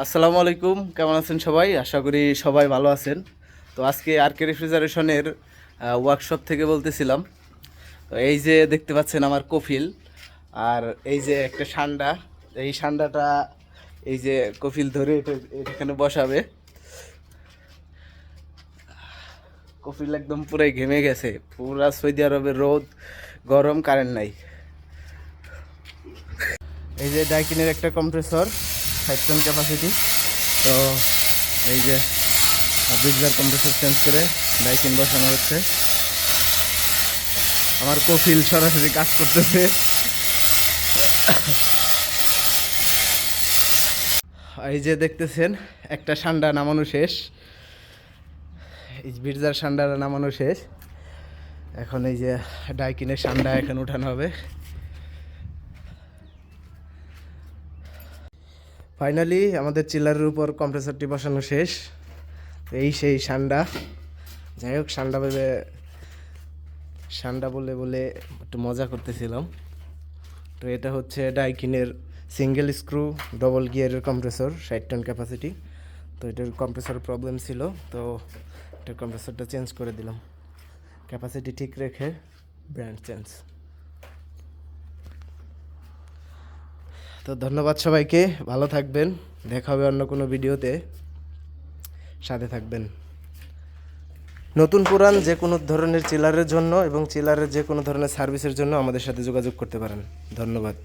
আসসালামু আলাইকুম, কেমন আছেন সবাই? আশা করি সবাই ভালো আছেন। তো আজকে আরকে রেফ্রিজারেশনের ওয়ার্কশপ থেকে বলতেছিলাম। তো এই যে দেখতে পাচ্ছেন আমার কফিল, আর এই যে একটা সান্ডা। এই সান্ডাটা এই যে কফিল ধরে এখানে বসাবে। কফিল একদম পুরাই ঘেমে গেছে, পুরা সৌদি আরবের রোদ, গরম, কারেন্ট নাই। এই যে ডাইকিনের একটা কম্প্রেসর, 5 টন ক্যাপাসিটি। তো এই যে ব্রিজের কম্প্রেসর চেঞ্জ করে ডাইকিন বসানো হচ্ছে। আমার কফিল সরাসরি কাজ করতেছে। এই যে দেখতেছেন একটা সান্ডা নামানো শেষ, এই ব্রিজের সান্ডা নামানো শেষ। এখন এই যে ডাইকিনের সান্ডা এখন উঠানো হবে। ফাইনালি আমাদের চিলারের উপর কম্প্রেসরটি বসানো শেষ। এই সেই সান্ডা। যাই হোক, সান্ডা বলে বলে একটু মজা করতেছিলাম। তো এটা হচ্ছে ডাইকিনের সিঙ্গেল স্ক্রু ডবল গিয়ারের কম্প্রেসর, 60 টন ক্যাপাসিটি। তো এটার কম্প্রেসর প্রবলেম ছিল, তো এটার কম্প্রেসরটা চেঞ্জ করে দিলাম, ক্যাপাসিটি ঠিক রেখে ব্র্যান্ড চেঞ্জ। তো ধন্যবাদ সবাইকে, ভালো থাকবেন, দেখা হবে অন্য কোনো ভিডিওতে, সাথে থাকবেন। নতুন পুরান যে কোনো ধরনের চিলারের জন্য এবং চিলারের যে কোনো ধরনের সার্ভিসের জন্য আমাদের সাথে যোগাযোগ করতে পারেন। ধন্যবাদ।